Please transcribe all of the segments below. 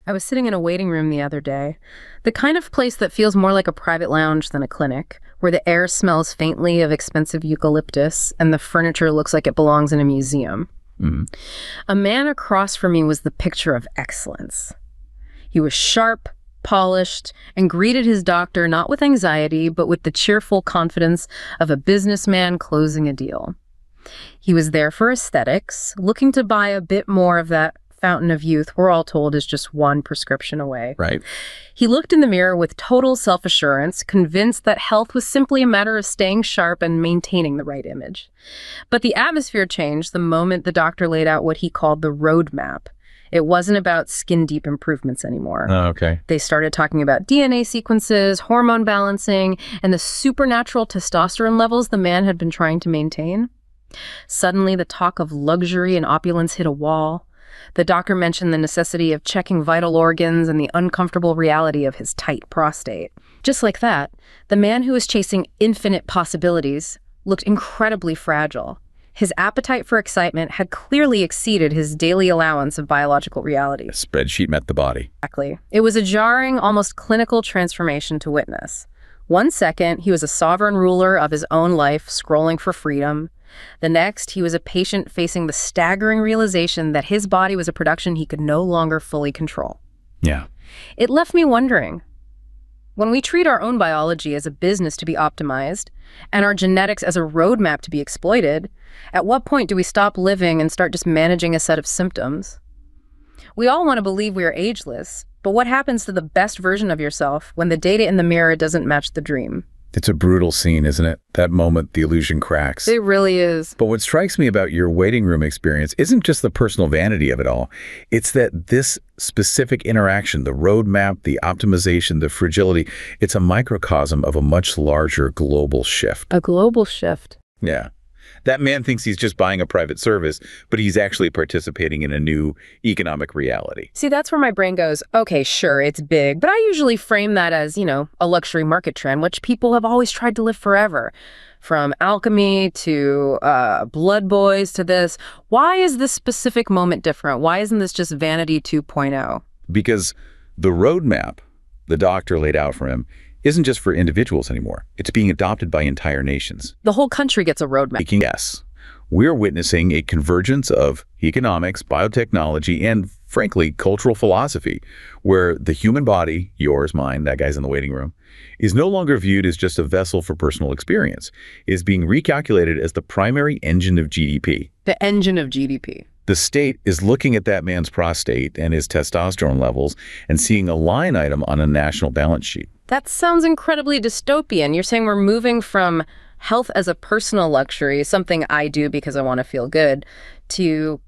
I was sitting in a waiting room the other day, the kind of place that feels more like a private lounge than a clinic, where the air smells faintly of expensive eucalyptus and the furniture looks like it belongs in a museum. A man across from me was the picture of excellence. He was sharp, polished, and greeted his doctor not with anxiety, but with the cheerful confidence of a businessman closing a deal. He was there for aesthetics, looking to buy a bit more of that fountain of youth we're all told is just one prescription away. Right. He looked in the mirror with total self-assurance, convinced that health was simply a matter of staying sharp and maintaining the right image. But the atmosphere changed the moment the doctor laid out what he called the roadmap. It wasn't about skin-deep improvements anymore. Oh, okay. They started talking about DNA sequences, hormone balancing, and the supernatural testosterone levels the man had been trying to maintain. Suddenly, the talk of luxury and opulence hit a wall. The doctor mentioned the necessity of checking vital organs and the uncomfortable reality of his tight prostate. Just like that, the man who was chasing infinite possibilities looked incredibly fragile. His appetite for excitement had clearly exceeded his daily allowance of biological reality. The spreadsheet met the body. Exactly. It was a jarring, almost clinical transformation to witness. 1 second, he was a sovereign ruler of his own life, scrolling for freedom. The next, he was a patient facing the staggering realization that his body was a production he could no longer fully control. Yeah. It left me wondering, when we treat our own biology as a business to be optimized and our genetics as a roadmap to be exploited, at what point do we stop living and start just managing a set of symptoms? We all want to believe we are ageless, but what happens to the best version of yourself when the data in the mirror doesn't match the dream? It's a brutal scene, isn't it? That moment, the illusion cracks. It really is. But what strikes me about your waiting room experience isn't just the personal vanity of it all. It's that this specific interaction, the roadmap, the optimization, the fragility, it's a microcosm of a much larger global shift. A global shift. Yeah. That man thinks he's just buying a private service, but he's actually participating in a new economic reality. See, that's where my brain goes, okay, sure, it's big, but I usually frame that as, a luxury market trend, which people have always tried to live forever. From alchemy to blood boys to this. Why is this specific moment different? Why isn't this just vanity 2.0? Because the roadmap the doctor laid out for him isn't just for individuals anymore. It's being adopted by entire nations. The whole country gets a roadmap. Yes. We're witnessing a convergence of economics, biotechnology, and, frankly, cultural philosophy, where the human body, yours, mine, that guy's in the waiting room, is no longer viewed as just a vessel for personal experience. It is being recalculated as the primary engine of GDP. The engine of GDP. The state is looking at that man's prostate and his testosterone levels and seeing a line item on a national balance sheet. That sounds incredibly dystopian. You're saying we're moving from health as a personal luxury, something I do because I want to feel good, to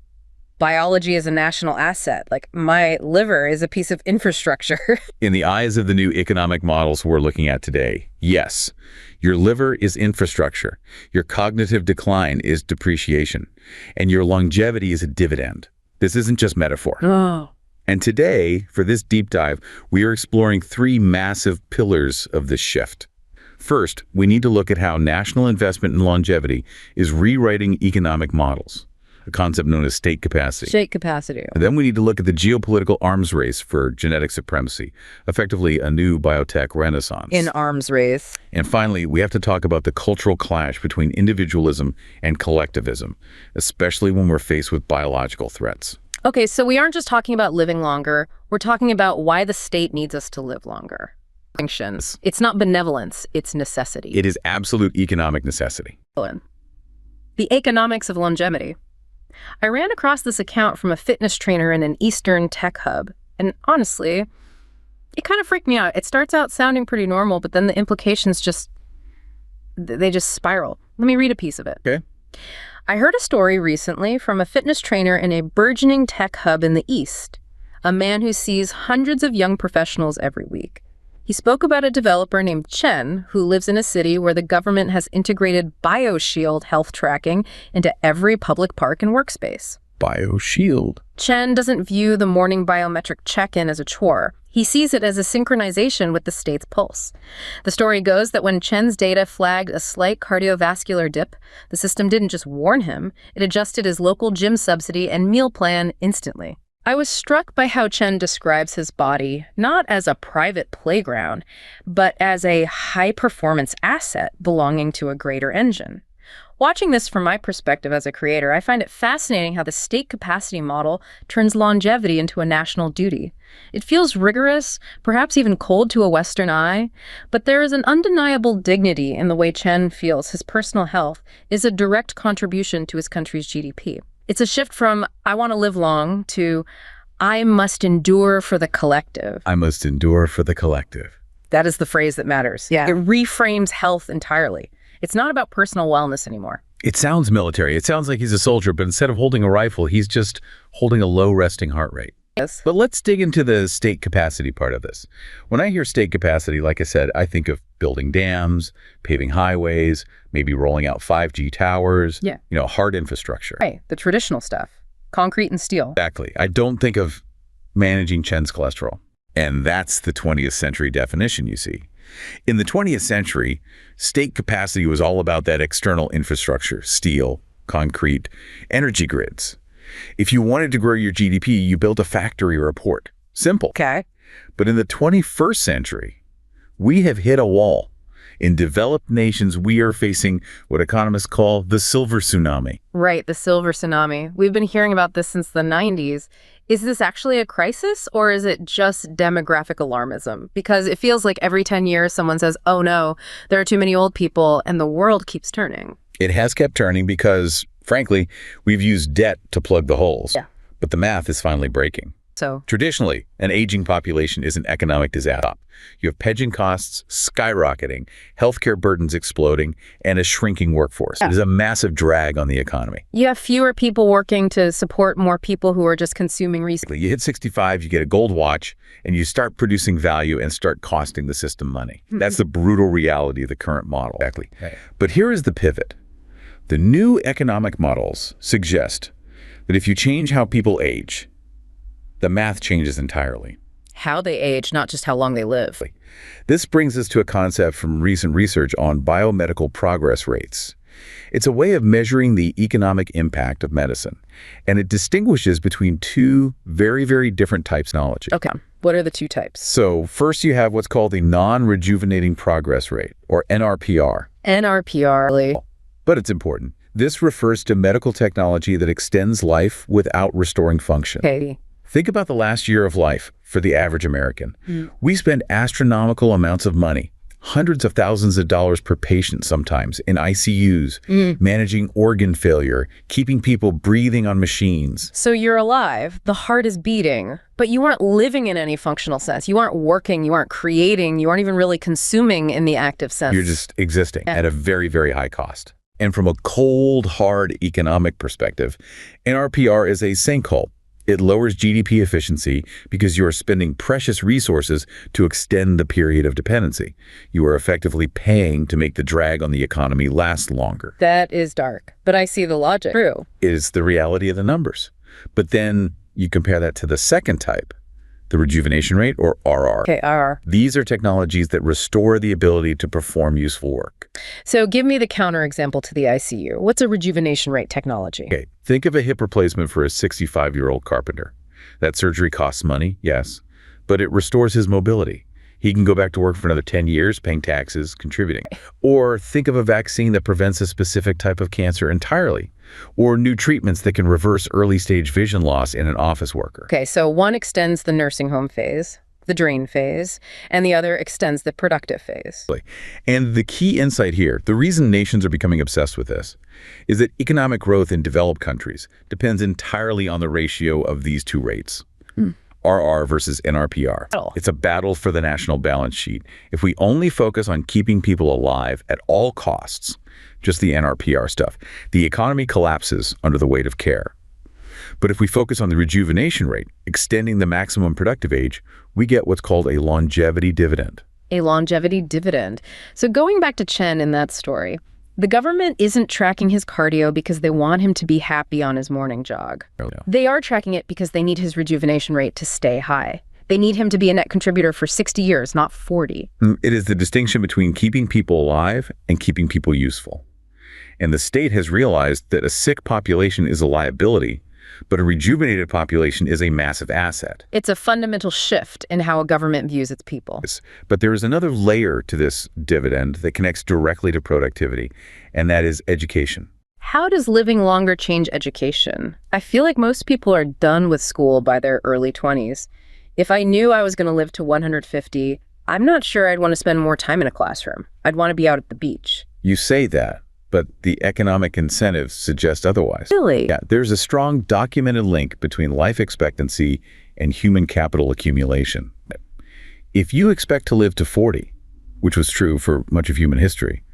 biology as a national asset. Like, my liver is a piece of infrastructure. In the eyes of the new economic models we're looking at today, yes, your liver is infrastructure, your cognitive decline is depreciation, and your longevity is a dividend. This isn't just metaphor. Oh. And today, for this deep dive, we are exploring 3 massive pillars of this shift. First, we need to look at how national investment in longevity is rewriting economic models, a concept known as state capacity. State capacity. And then we need to look at the geopolitical arms race for genetic supremacy, effectively a new biotech renaissance. In arms race. And finally, we have to talk about the cultural clash between individualism and collectivism, especially when we're faced with biological threats. Okay, so we aren't just talking about living longer. We're talking about why the state needs us to live longer. It's not benevolence, it's necessity. It is absolute economic necessity. The economics of longevity. I ran across this account from a fitness trainer in an Eastern tech hub, and honestly, it kind of freaked me out. It starts out sounding pretty normal, but then the implications they just spiral. Let me read a piece of it. Okay. I heard a story recently from a fitness trainer in a burgeoning tech hub in the East, a man who sees hundreds of young professionals every week. He spoke about a developer named Chen, who lives in a city where the government has integrated BioShield health tracking into every public park and workspace. BioShield. Chen doesn't view the morning biometric check-in as a chore. He sees it as a synchronization with the state's pulse. The story goes that when Chen's data flagged a slight cardiovascular dip, the system didn't just warn him, it adjusted his local gym subsidy and meal plan instantly. I was struck by how Chen describes his body not as a private playground, but as a high-performance asset belonging to a greater engine. Watching this from my perspective as a creator, I find it fascinating how the state capacity model turns longevity into a national duty. It feels rigorous, perhaps even cold to a Western eye, but there is an undeniable dignity in the way Chen feels his personal health is a direct contribution to his country's GDP. It's a shift from, I want to live long, to, I must endure for the collective. I must endure for the collective. That is the phrase that matters. Yeah. It reframes health entirely. It's not about personal wellness anymore. It sounds military. It sounds like he's a soldier, but instead of holding a rifle, he's just holding a low resting heart rate. Yes. But let's dig into the state capacity part of this. When I hear state capacity, like I said, I think of building dams, paving highways, maybe rolling out 5G towers, Yeah. hard infrastructure. Right, the traditional stuff. Concrete and steel. Exactly. I don't think of managing Chen's cholesterol. And that's the 20th century definition, you see. In the 20th century, state capacity was all about that external infrastructure, steel, concrete, energy grids. If you wanted to grow your GDP, you built a factory or a port. Simple. Okay. But in the 21st century, we have hit a wall. In developed nations, we are facing what economists call the silver tsunami. Right, the silver tsunami. We've been hearing about this since the 90s. Is this actually a crisis, or is it just demographic alarmism? Because it feels like every 10 years someone says, oh no, there are too many old people, and the world keeps turning. It has kept turning because, frankly, we've used debt to plug the holes. Yeah. But the math is finally breaking. So, Traditionally, an aging population is an economic disaster. You have pension costs skyrocketing, healthcare burdens exploding, and a shrinking workforce. It is a massive drag on the economy. you have fewer people working to support more people who are just consuming resources. You hit 65, you get a gold watch, and you start producing value and start costing the system money. That's the brutal reality of the current model. Exactly. But here is the pivot. The new economic models suggest that if you change how people age, the math changes entirely. How they age, not just how long they live. This brings us to a concept from recent research on biomedical progress rates. It's a way of measuring the economic impact of medicine, and it distinguishes between two very, very different types of knowledge. Okay, what are the two types? So first you have what's called the Non-Rejuvenating Progress Rate, or NRPR. NRPR. But it's important. This refers to medical technology that extends life without restoring function. Okay. Think about the last year of life for the average American. We spend astronomical amounts of money, hundreds of thousands of dollars per patient sometimes, in ICUs, managing organ failure, keeping people breathing on machines. So you're alive, the heart is beating, but you aren't living in any functional sense. You aren't working, you aren't creating, you aren't even really consuming in the active sense. You're just existing at a very, very high cost. And from a cold, hard economic perspective, NRPR is a sinkhole. It lowers GDP efficiency because you are spending precious resources to extend the period of dependency. You are effectively paying to make the drag on the economy last longer. That is dark, but I see the logic. True. It is the reality of the numbers. But then you compare that to the second type, the rejuvenation rate, or RR. Okay, RR. These are technologies that restore the ability to perform useful work. So give me the counterexample to the ICU. What's a rejuvenation rate technology? Okay, think of a hip replacement for a 65-year-old carpenter. That surgery costs money, yes, but it restores his mobility. He can go back to work for another 10 years, paying taxes, contributing. Or think of a vaccine that prevents a specific type of cancer entirely. Or new treatments that can reverse early-stage vision loss in an office worker. Okay, so one extends the nursing home phase, the drain phase, and the other extends the productive phase. And the key insight here, the reason nations are becoming obsessed with this, is that economic growth in developed countries depends entirely on the ratio of these two rates. RR versus NRPR. It's a battle for the national balance sheet. If we only focus on keeping people alive at all costs, just the NRPR stuff, the economy collapses under the weight of care. But if we focus on the rejuvenation rate, extending the maximum productive age, we get what's called a longevity dividend. A longevity dividend. So going back to Chen in that story, the government isn't tracking his cardio because they want him to be happy on his morning jog. They are tracking it because they need his rejuvenation rate to stay high. They need him to be a net contributor for 60 years, not 40. It is the distinction between keeping people alive and keeping people useful. And the state has realized that a sick population is a liability, But a rejuvenated population is a massive asset. It's a fundamental shift in how a government views its people. But there is another layer to this dividend that connects directly to productivity, and that is education. How does living longer change education? I feel like most people are done with school by their early 20s. If I knew I was going to live to 150, I'm not sure I'd want to spend more time in a classroom. I'd want to be out at the beach. You say that, but the economic incentives suggest otherwise. Really? Yeah, there's a strong documented link between life expectancy and human capital accumulation. If you expect to live to 40, which was true for much of human history,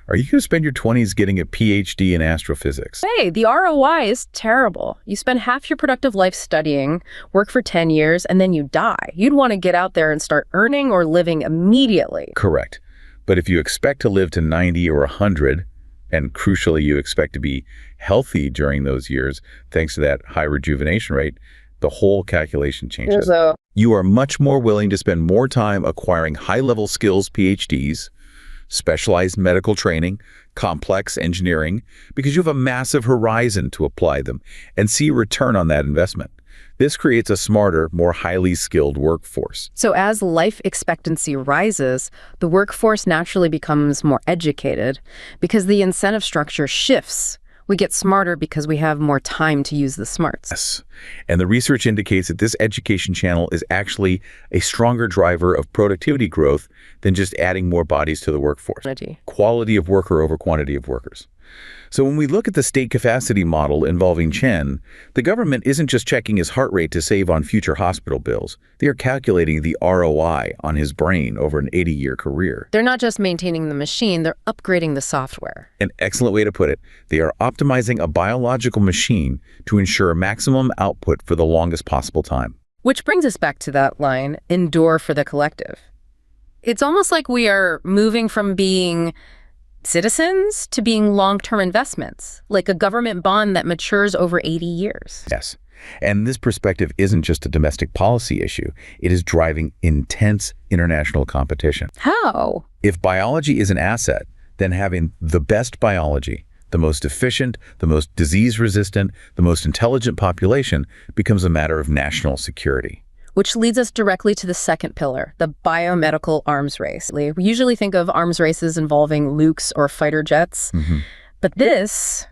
are you going to spend your 20s getting a PhD in astrophysics? Hey, the ROI is terrible. You spend half your productive life studying, work for 10 years, and then you die. You'd want to get out there and start earning or living immediately. Correct. But if you expect to live to 90 or 100, and crucially you expect to be healthy during those years, thanks to that high rejuvenation rate, the whole calculation changes. You are much more willing to spend more time acquiring high-level skills, PhDs, specialized medical training, complex engineering, because you have a massive horizon to apply them and see return on that investment. This creates a smarter, more highly skilled workforce. So as life expectancy rises, the workforce naturally becomes more educated because the incentive structure shifts. We get smarter because we have more time to use the smarts. Yes. And the research indicates that this education channel is actually a stronger driver of productivity growth than just adding more bodies to the workforce. Quality of worker over quantity of workers. So when we look at the state capacity model involving Chen, the government isn't just checking his heart rate to save on future hospital bills. They are calculating the ROI on his brain over an 80-year career. They're not just maintaining the machine, they're upgrading the software. An excellent way to put it. They are optimizing a biological machine to ensure maximum output for the longest possible time. Which brings us back to that line, endure for the collective. It's almost like we are moving from being citizens to being long-term investments, like a government bond that matures over 80 years. Yes. And this perspective isn't just a domestic policy issue. It is driving intense international competition. How? If biology is an asset, then having the best biology, the most efficient, the most disease-resistant, the most intelligent population becomes a matter of national security. Which leads us directly to the second pillar, the biomedical arms race. We usually think of arms races involving nukes or fighter jets, but this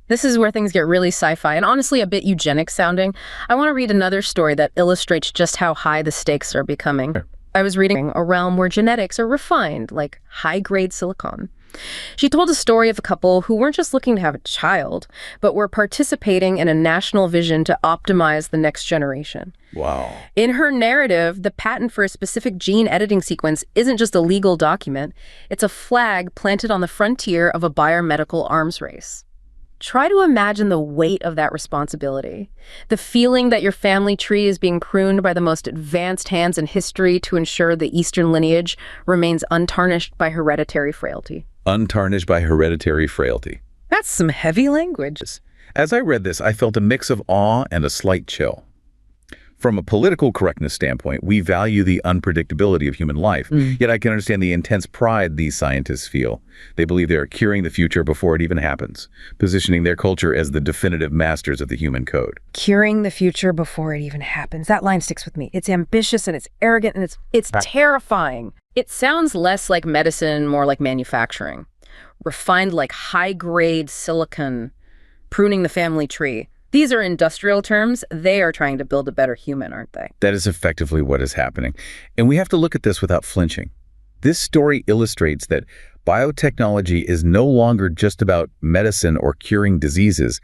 is where things get really sci-fi and honestly a bit eugenic sounding. I want to read another story that illustrates just how high the stakes are becoming. I was reading a realm where genetics are refined, like high-grade silicon. She told a story of a couple who weren't just looking to have a child, but were participating in a national vision to optimize the next generation. Wow. In her narrative, the patent for a specific gene editing sequence isn't just a legal document, it's a flag planted on the frontier of a biomedical arms race. Try to imagine the weight of that responsibility. The feeling that your family tree is being pruned by the most advanced hands in history to ensure the Eastern lineage remains untarnished by hereditary frailty. Untarnished by hereditary frailty. That's some heavy language. As I read this, I felt a mix of awe and a slight chill. From a political correctness standpoint, we value the unpredictability of human life, yet I can understand the intense pride these scientists feel. They believe they are curing the future before it even happens, positioning their culture as the definitive masters of the human code. Curing the future before it even happens. That line sticks with me. It's ambitious and it's arrogant and it's terrifying. It sounds less like medicine, more like manufacturing. Refined like high-grade silicon, pruning the family tree. These are industrial terms. They are trying to build a better human, aren't they? That is effectively what is happening. And we have to look at this without flinching. This story illustrates that biotechnology is no longer just about medicine or curing diseases.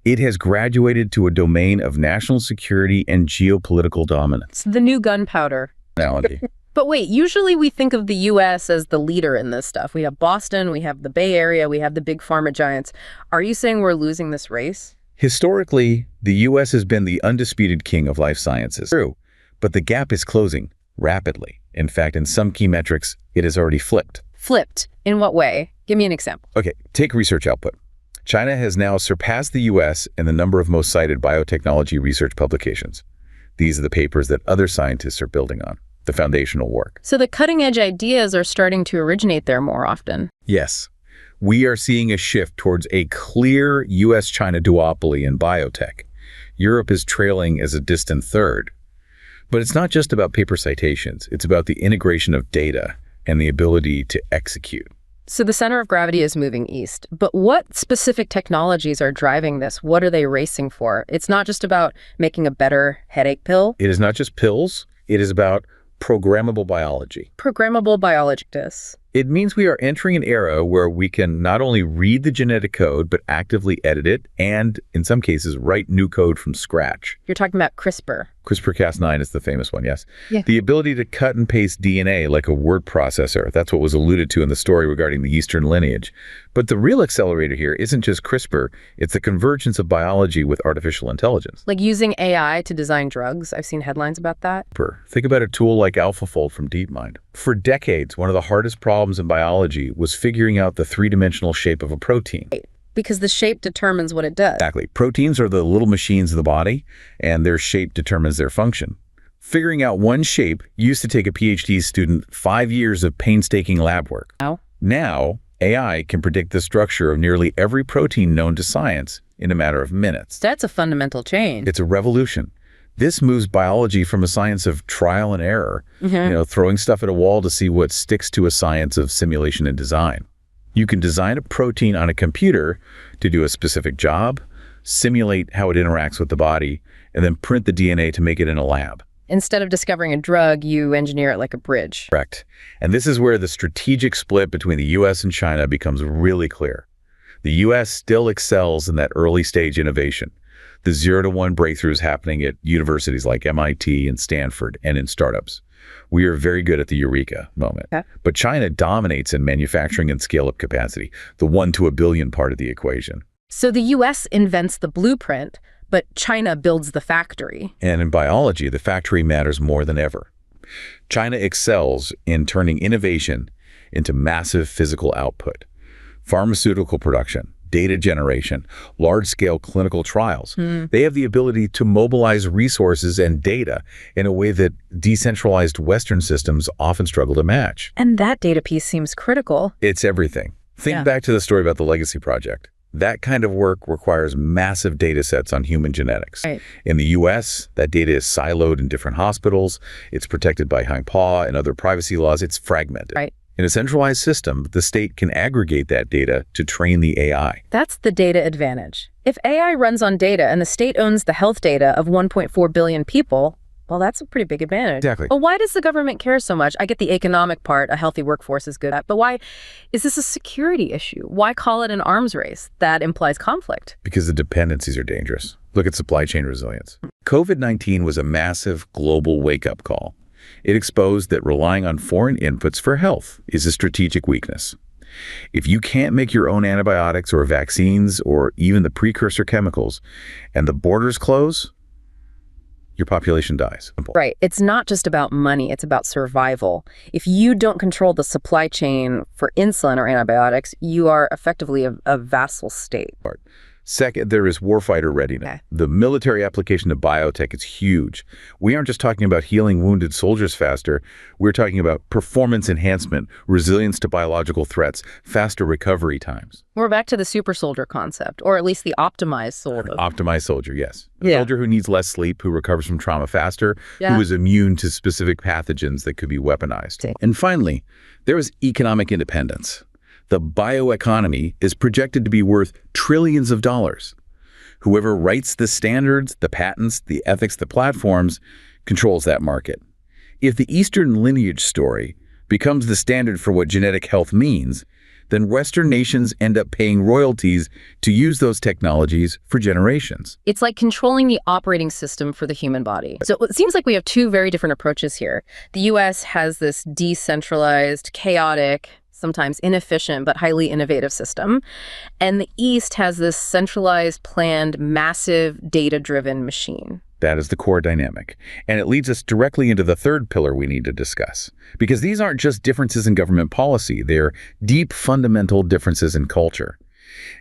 It has graduated to a domain of national security and geopolitical dominance. It's the new gunpowder. Analogy. But wait, usually we think of the U.S. as the leader in this stuff. We have Boston, we have the Bay Area, we have the big pharma giants. Are you saying we're losing this race? Historically, the U.S. has been the undisputed king of life sciences. True, but the gap is closing rapidly. In fact, in some key metrics, it has already flipped. Flipped? In what way? Give me an example. Okay, take research output. China has now surpassed the U.S. in the number of most cited biotechnology research publications. These are the papers that other scientists are building on, the foundational work. So the cutting-edge ideas are starting to originate there more often. Yes. We are seeing a shift towards a clear U.S.-China duopoly in biotech. Europe is trailing as a distant third. But it's not just about paper citations. It's about the integration of data and the ability to execute. So the center of gravity is moving east. But what specific technologies are driving this? What are they racing for? It's not just about making a better headache pill. It is not just pills. It is about programmable biology. Programmable biology. It means we are entering an era where we can not only read the genetic code, but actively edit it and, in some cases, write new code from scratch. You're talking about CRISPR. CRISPR-Cas9 is the famous one, yes. Yeah. The ability to cut and paste DNA like a word processor. That's what was alluded to in the story regarding the Eastern lineage. But the real accelerator here isn't just CRISPR, it's the convergence of biology with artificial intelligence. Like using AI to design drugs. I've seen headlines about that. Think about a tool like AlphaFold from DeepMind. For decades, one of the hardest problems in biology was figuring out the three-dimensional shape of a protein. Because the shape determines what it does. Exactly. Proteins are the little machines of the body, and their shape determines their function. Figuring out one shape used to take a PhD student 5 years of painstaking lab work. Now, AI can predict the structure of nearly every protein known to science in a matter of minutes. That's a fundamental change. It's a revolution. This moves biology from a science of trial and error, throwing stuff at a wall to see what sticks, to a science of simulation and design. You can design a protein on a computer to do a specific job, simulate how it interacts with the body, and then print the DNA to make it in a lab. Instead of discovering a drug, you engineer it like a bridge. Correct. And this is where the strategic split between the US and China becomes really clear. The US still excels in that early stage innovation. The 0-to-1 breakthroughs happening at universities like MIT and Stanford and in startups. We are very good at the eureka moment. Okay. But China dominates in manufacturing and scale-up capacity, the 1 to a billion part of the equation. So the US invents the blueprint, but China builds the factory. And in biology, the factory matters more than ever. China excels in turning innovation into massive physical output. Pharmaceutical production, data generation, large-scale clinical trials. They have the ability to mobilize resources and data in a way that decentralized Western systems often struggle to match. And that data piece seems critical. It's everything. Think back to the story about the Legacy Project. That kind of work requires massive data sets on human genetics. Right. In the US, that data is siloed in different hospitals. It's protected by HIPAA and other privacy laws. It's fragmented. Right. In a centralized system, the state can aggregate that data to train the AI. That's the data advantage. If AI runs on data and the state owns the health data of 1.4 billion people, well, that's a pretty big advantage. Exactly. But why does the government care so much? I get the economic part, a healthy workforce is good at, but why is this a security issue? Why call it an arms race? That implies conflict. Because the dependencies are dangerous. Look at supply chain resilience. COVID-19 was a massive global wake-up call. It exposed that relying on foreign inputs for health is a strategic weakness. If you can't make your own antibiotics or vaccines or even the precursor chemicals, and the borders close, your population dies. Right. It's not just about money. It's about survival. If you don't control the supply chain for insulin or antibiotics, you are effectively a vassal state. Second, there is warfighter readiness. Okay. The military application of biotech is huge. We aren't just talking about healing wounded soldiers faster. We're talking about performance enhancement, resilience to biological threats, faster recovery times. We're back to the super soldier concept, or at least the optimized soldier. Optimized soldier, yes. A soldier who needs less sleep, who recovers from trauma faster, who is immune to specific pathogens that could be weaponized. And finally, there is economic independence. The bioeconomy is projected to be worth trillions of dollars. Whoever writes the standards, the patents, the ethics, the platforms, controls that market. If the Eastern lineage story becomes the standard for what genetic health means, then Western nations end up paying royalties to use those technologies for generations. It's like controlling the operating system for the human body. So it seems like we have two very different approaches here. The US has this decentralized, chaotic, sometimes inefficient, but highly innovative system. And the East has this centralized, planned, massive, data-driven machine. That is the core dynamic. And it leads us directly into the third pillar we need to discuss. Because these aren't just differences in government policy, they're deep, fundamental differences in culture.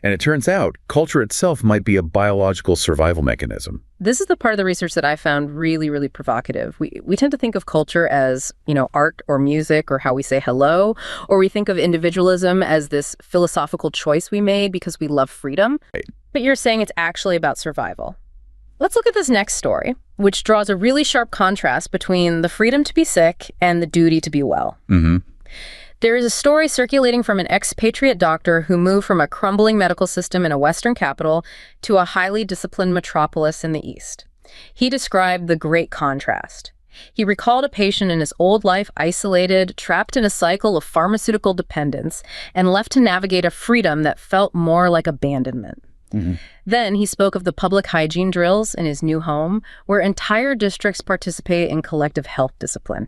And it turns out culture itself might be a biological survival mechanism. This is the part of the research that I found really, really provocative. We tend to think of culture as, art or music or how we say hello, or we think of individualism as this philosophical choice we made because we love freedom. Right. But you're saying it's actually about survival. Let's look at this next story, which draws a really sharp contrast between the freedom to be sick and the duty to be well. There is a story circulating from an expatriate doctor who moved from a crumbling medical system in a Western capital to a highly disciplined metropolis in the East. He described the great contrast. He recalled a patient in his old life isolated, trapped in a cycle of pharmaceutical dependence, and left to navigate a freedom that felt more like abandonment. Then he spoke of the public hygiene drills in his new home, where entire districts participate in collective health discipline.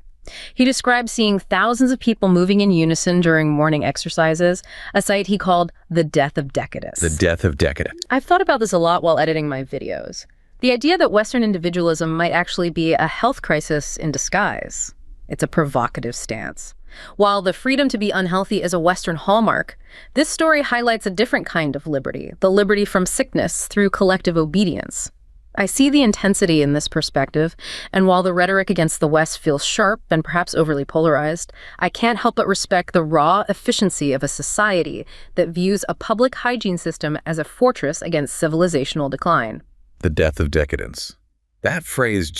He described seeing thousands of people moving in unison during morning exercises, a sight he called the death of decadence. The death of decadence. I've thought about this a lot while editing my videos. The idea that Western individualism might actually be a health crisis in disguise. It's a provocative stance. While the freedom to be unhealthy is a Western hallmark, this story highlights a different kind of liberty, the liberty from sickness through collective obedience. I see the intensity in this perspective, and while the rhetoric against the West feels sharp and perhaps overly polarized, I can't help but respect the raw efficiency of a society that views a public hygiene system as a fortress against civilizational decline. The death of decadence. That phrase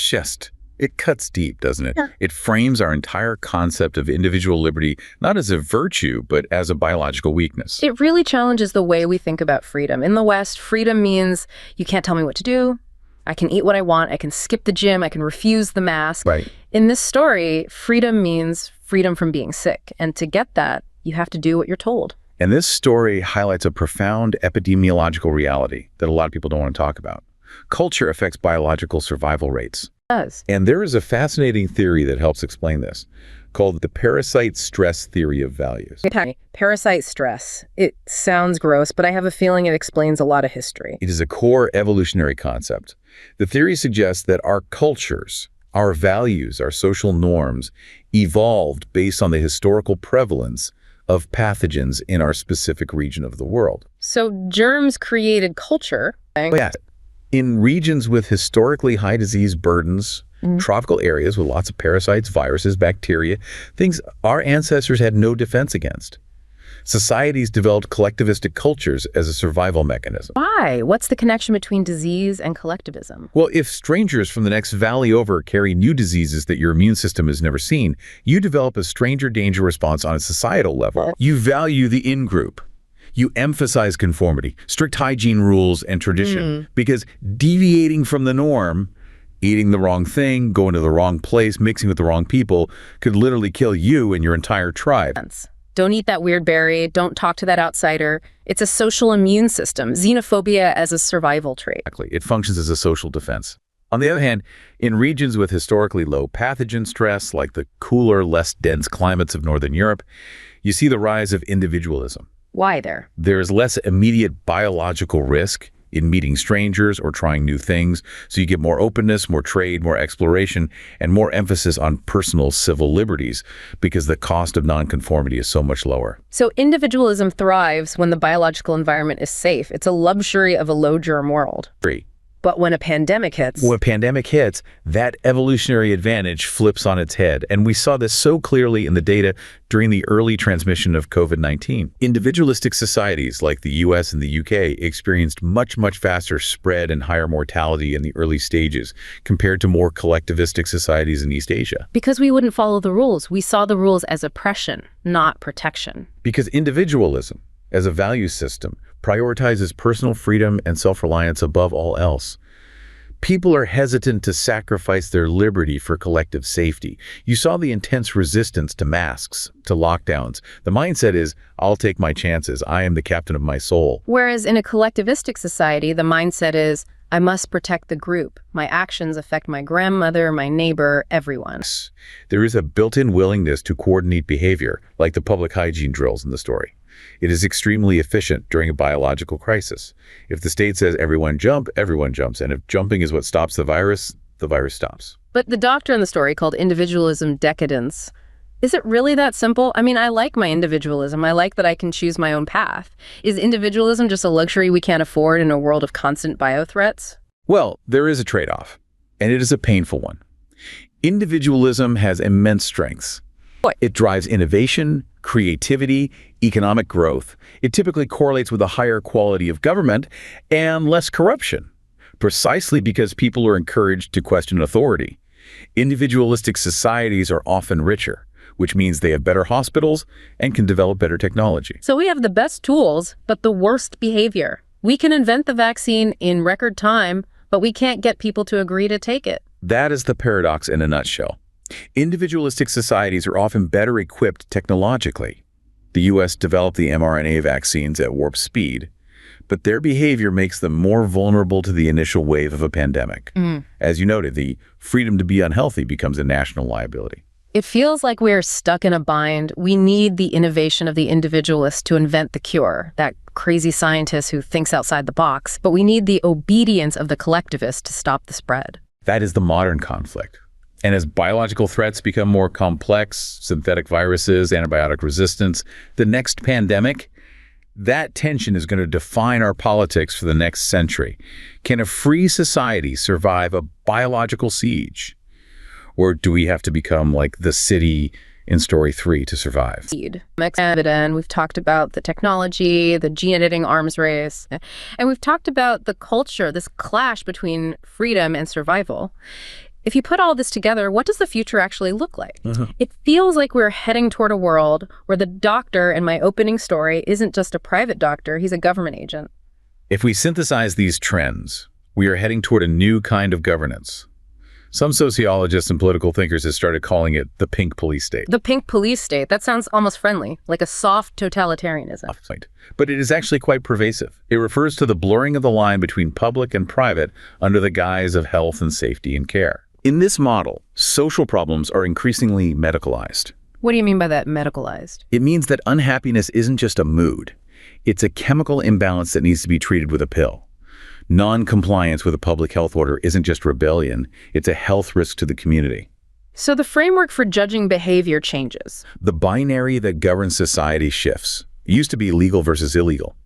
it cuts deep, doesn't it? Yeah. It frames our entire concept of individual liberty not as a virtue, but as a biological weakness. It really challenges the way we think about freedom. In the West, freedom means you can't tell me what to do. I can eat what I want. I can skip the gym. I can refuse the mask. Right. In this story, freedom means freedom from being sick. And to get that, you have to do what you're told. And this story highlights a profound epidemiological reality that a lot of people don't want to talk about. Culture affects biological survival rates. It does. And there is a fascinating theory that helps explain this, called the parasite stress theory of values. Parasite stress. It sounds gross, but I have a feeling it explains a lot of history. It is a core evolutionary concept. The theory suggests that our cultures, our values, our social norms evolved based on the historical prevalence of pathogens in our specific region of the world. So germs created culture. Yeah. In regions with historically high disease burdens, tropical areas with lots of parasites, viruses, bacteria, things our ancestors had no defense against. Societies developed collectivistic cultures as a survival mechanism. Why? What's the connection between disease and collectivism? Well, if strangers from the next valley over carry new diseases that your immune system has never seen, you develop a stranger danger response on a societal level. You value the in-group. You emphasize conformity, strict hygiene rules, and tradition, because deviating from the norm, eating the wrong thing, going to the wrong place, mixing with the wrong people, could literally kill you and your entire tribe. Don't eat that weird berry. Don't talk to that outsider. It's a social immune system. Xenophobia as a survival trait. Exactly. It functions as a social defense. On the other hand, in regions with historically low pathogen stress, like the cooler, less dense climates of Northern Europe, you see the rise of individualism. Why there? There is less immediate biological risk in meeting strangers or trying new things, so you get more openness, more trade, more exploration, and more emphasis on personal civil liberties because the cost of nonconformity is so much lower. So individualism thrives when the biological environment is safe. It's a luxury of a low-germ world. But when a pandemic hits... that evolutionary advantage flips on its head. And we saw this so clearly in the data during the early transmission of COVID-19. Individualistic societies like the US and the UK experienced much, much faster spread and higher mortality in the early stages compared to more collectivistic societies in East Asia. Because we wouldn't follow the rules. We saw the rules as oppression, not protection. Because individualism, as a value system, prioritizes personal freedom and self-reliance above all else. People are hesitant to sacrifice their liberty for collective safety. You saw the intense resistance to masks, to lockdowns. The mindset is, I'll take my chances. I am the captain of my soul. Whereas in a collectivistic society, the mindset is, I must protect the group. My actions affect my grandmother, my neighbor, everyone. There is a built-in willingness to coordinate behavior, like the public hygiene drills in the story. It is extremely efficient during a biological crisis. If the state says everyone jump, everyone jumps. And if jumping is what stops the virus stops. But the doctor in the story called individualism decadence. Is it really that simple? I mean, I like my individualism. I like that I can choose my own path. Is individualism just a luxury we can't afford in a world of constant biothreats? Well, there is a trade-off, and it is a painful one. Individualism has immense strengths. It drives innovation, creativity, economic growth. It typically correlates with a higher quality of government and less corruption. precisely because people are encouraged to question authority. Individualistic societies are often richer, which means they have better hospitals and can develop better technology. So we have the best tools, but the worst behavior. We can invent the vaccine in record time, but we can't get people to agree to take it. That is the paradox in a nutshell. Individualistic societies are often better equipped technologically. The U.S. developed the mRNA vaccines at warp speed, but their behavior makes them more vulnerable to the initial wave of a pandemic. As you noted, the freedom to be unhealthy becomes a national liability. It feels like we're stuck in a bind. We need the innovation of the individualist to invent the cure, that crazy scientist who thinks outside the box, but we need the obedience of the collectivist to stop the spread. That is the modern conflict. And as biological threats become more complex, synthetic viruses, antibiotic resistance, the next pandemic, that tension is going to define our politics for the next century. Can a free society survive a biological siege? Or do we have to become like the city in story 3 to survive? And we've talked about the technology, the gene editing arms race, and we've talked about the culture, this clash between freedom and survival. If you put all this together, what does the future actually look like? It feels like we're heading toward a world where the doctor in my opening story isn't just a private doctor, he's a government agent. If we synthesize these trends, we are heading toward a new kind of governance. Some sociologists and political thinkers have started calling it the pink police state. The pink police state, that sounds almost friendly, like a soft totalitarianism. But it is actually quite pervasive. It refers to the blurring of the line between public and private under the guise of health and safety and care. In this model, social problems are increasingly medicalized. What do you mean by that, medicalized? It means that unhappiness isn't just a mood. It's a chemical imbalance that needs to be treated with a pill. Non-compliance with a public health order isn't just rebellion, it's a health risk to the community. So the framework for judging behavior changes. The binary that governs society shifts. It used to be legal versus illegal.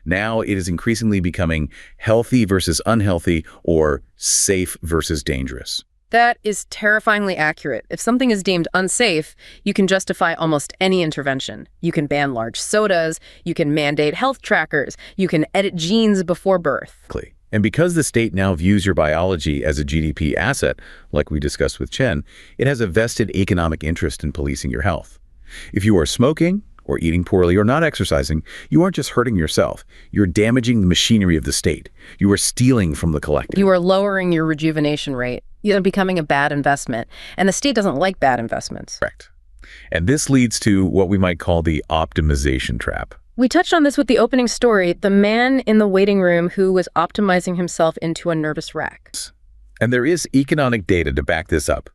Now it is increasingly becoming healthy versus unhealthy or safe versus dangerous. That is terrifyingly accurate. If something is deemed unsafe, you can justify almost any intervention. You can ban large sodas, you can mandate health trackers, you can edit genes before birth. And because the state now views your biology as a GDP asset, like we discussed with Chen, it has a vested economic interest in policing your health. If you are smoking, or eating poorly, or not exercising, you aren't just hurting yourself. You're damaging the machinery of the state. You are stealing from the collective. You are lowering your rejuvenation rate. You're becoming a bad investment. And the state doesn't like bad investments. Correct. And this leads to what we might call the optimization trap. We touched on this with the opening story, the man in the waiting room who was optimizing himself into a nervous wreck. And there is economic data to back this up.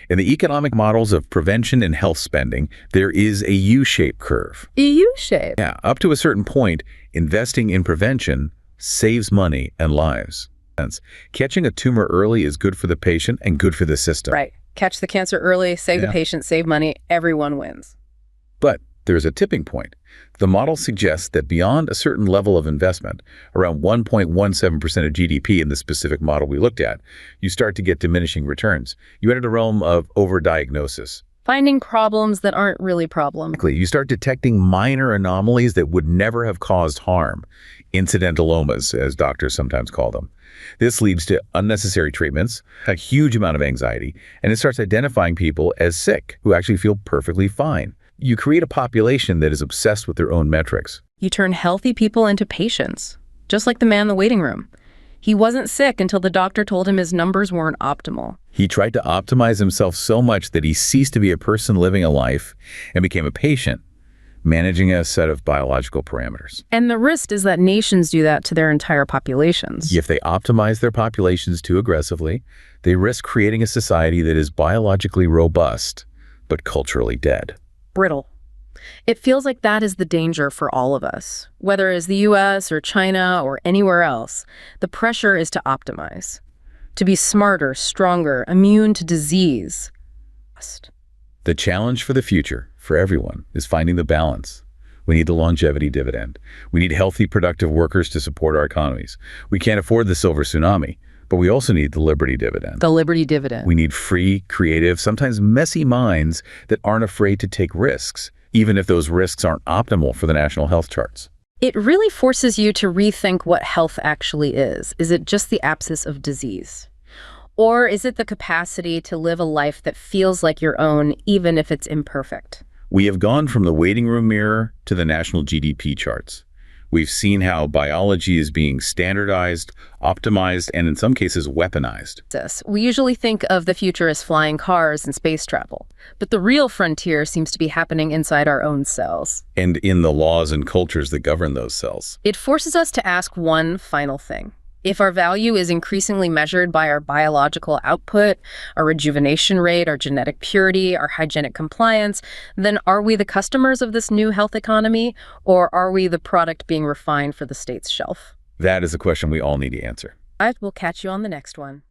In the economic models of prevention and health spending, there is a U-shaped curve. A U-shape? Yeah, up to a certain point, investing in prevention saves money and lives. Catching a tumor early is good for the patient and good for the system. Right. Catch the cancer early, save the patient, save money, everyone wins. But there's a tipping point. The model suggests that beyond a certain level of investment, around 1.17% of GDP in the specific model we looked at, you start to get diminishing returns. You enter the realm of overdiagnosis. Finding problems that aren't really problems. You start detecting minor anomalies that would never have caused harm. Incidentalomas, as doctors sometimes call them. This leads to unnecessary treatments, a huge amount of anxiety, and it starts identifying people as sick who actually feel perfectly fine. You create a population that is obsessed with their own metrics. You turn healthy people into patients, just like the man in the waiting room. He wasn't sick until the doctor told him his numbers weren't optimal. He tried to optimize himself so much that he ceased to be a person living a life and became a patient, managing a set of biological parameters. And the risk is that nations do that to their entire populations. If they optimize their populations too aggressively, they risk creating a society that is biologically robust, but culturally dead. Brittle. It feels like that is the danger for all of us. Whether it's the US or China or anywhere else, the pressure is to optimize, to be smarter, stronger, immune to disease. The challenge for the future, for everyone, is finding the balance. We need the longevity dividend. We need healthy, productive workers to support our economies. We can't afford the silver tsunami, but we also need the liberty dividend. The liberty dividend. We need free, creative, sometimes messy minds that aren't afraid to take risks, even if those risks aren't optimal for the national health charts. It really forces you to rethink what health actually is. Is it just the absence of disease? Or is it the capacity to live a life that feels like your own, even if it's imperfect? We have gone from the waiting room mirror to the national GDP charts. We've seen how biology is being standardized, optimized, and in some cases weaponized. We usually think of the future as flying cars and space travel, but the real frontier seems to be happening inside our own cells. And in the laws and cultures that govern those cells. It forces us to ask one final thing. If our value is increasingly measured by our biological output, our rejuvenation rate, our genetic purity, our hygienic compliance, then are we the customers of this new health economy, or are we the product being refined for the state's shelf? That is a question we all need to answer. I will catch you on the next one.